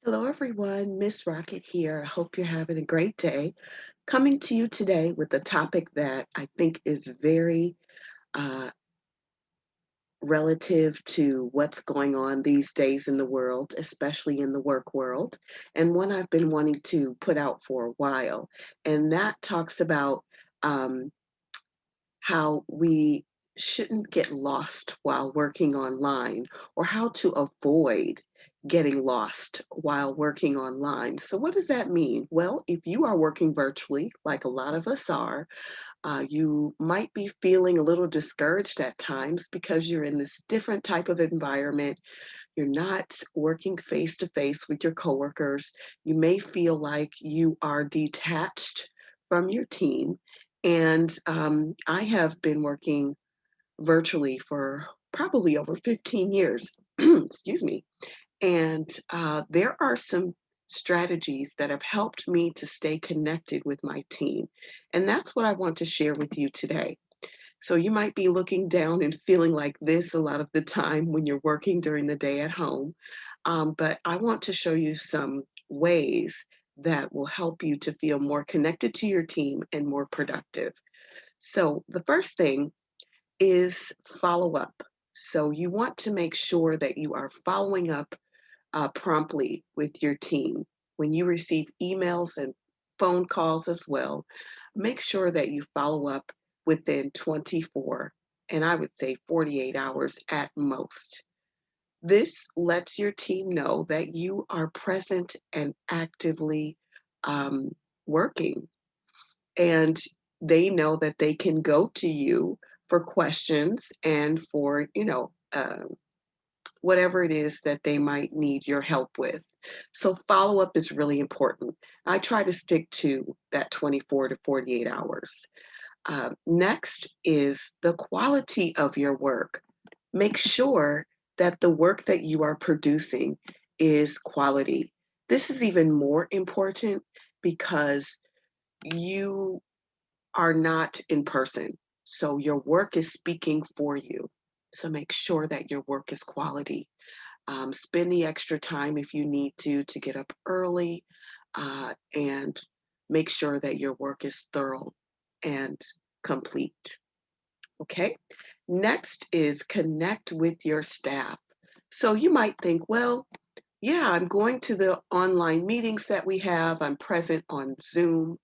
Hello, everyone. Miss Rocket here. I hope you're having a great day. Coming to you today with a topic that I think is very uh, relative to what's going on these days in the world, especially in the work world, and one I've been wanting to put out for a while. And that talks about um, how we shouldn't get lost while working online or how to avoid getting lost while working online. So, what does that mean? Well, if you are working virtually, like a lot of us are, you might be feeling a little discouraged at times because you're in this different type of environment. You're not working face to face with your coworkers. You may feel like you are detached from your team. And I have been working virtually for probably over 15 years. Excuse me. And there are some strategies that have helped me to stay connected with my team. And that's what I want to share with you today. So you might be looking down and feeling like this a lot of the time when you're working during the day at home. But I want to show you some ways that will help you to feel more connected to your team and more productive. So the first thing is follow up. So you want to make sure that you are following up promptly with your team. When you receive emails and phone calls as well, make sure that you follow up within 24 and I would say 48 hours at most. This lets your team know that you are present and actively um, working, and they know that they can go to you for questions and for, whatever it is that they might need your help with. So follow up is really important. I try to stick to that 24 to 48 hours. Next is the quality of your work. Make sure that the work that you are producing is quality. This is even more important because you are not in person. So your work is speaking for you. So make sure that your work is quality. Spend the extra time if you need to get up early, and make sure that your work is thorough and complete. Okay. Next is connect with your staff. So you might think, well, yeah, I'm going to the online meetings that we have. I'm present on Zoom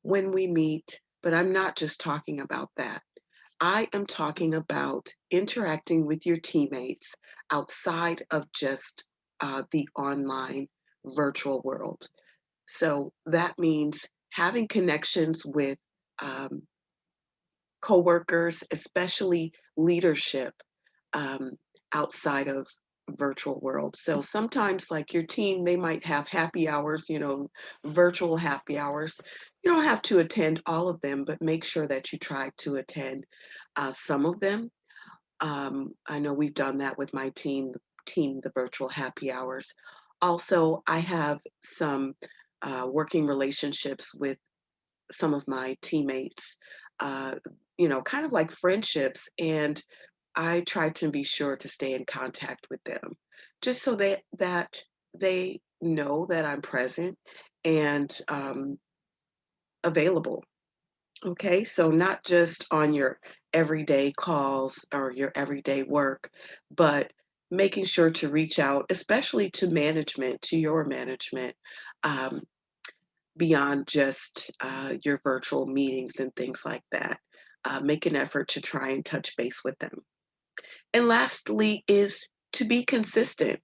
when we meet, but I'm not just talking about that. I am talking about interacting with your teammates outside of just the online virtual world. So that means having connections with um, coworkers, especially leadership, um, outside of virtual world. So sometimes like your team, they might have happy hours, virtual happy hours. You don't have to attend all of them, but make sure that you try to attend some of them. I know we've done that with my team, the virtual happy hours. Also, I have some working relationships with some of my teammates, uh, kind of like friendships. And I try to be sure to stay in contact with them just so that they know that I'm present and available. Okay, so not just on your everyday calls or your everyday work, but making sure to reach out, especially to management, to your management, um, beyond just your virtual meetings and things like that. Make an effort to try and touch base with them. And lastly, is to be consistent.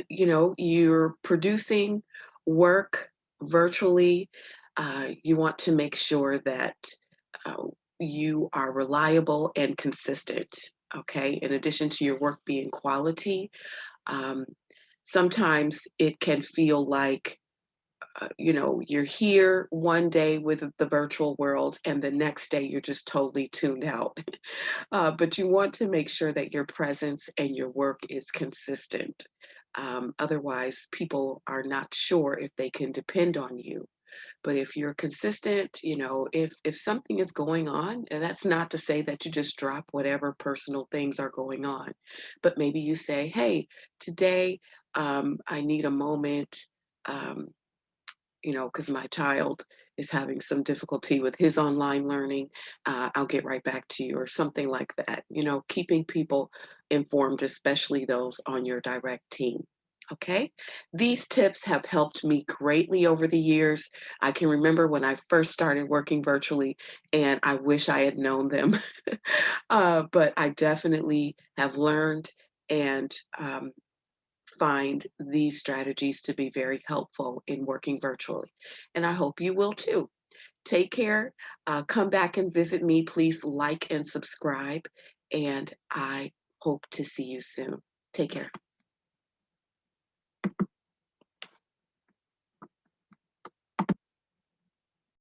You're producing work virtually. You want to make sure that uh, you are reliable and consistent. Okay. In addition to your work being quality, um, sometimes it can feel like you're here one day with the virtual world and the next day you're just totally tuned out. But you want to make sure that your presence and your work is consistent. Otherwise, people are not sure if they can depend on you. But if you're consistent, if something is going on, and that's not to say that you just drop whatever personal things are going on, but maybe you say, "Hey, today." I need a moment, um, because my child is having some difficulty with his online learning, I'll get right back to you or something like that. Keeping people informed, especially those on your direct team. Okay. These tips have helped me greatly over the years. I can remember when I first started working virtually, and I wish I had known them. But I definitely have learned and find these strategies to be very helpful in working virtually. And I hope you will too. Take care. Come back and visit me. Please like and subscribe. And I hope to see you soon. Take care.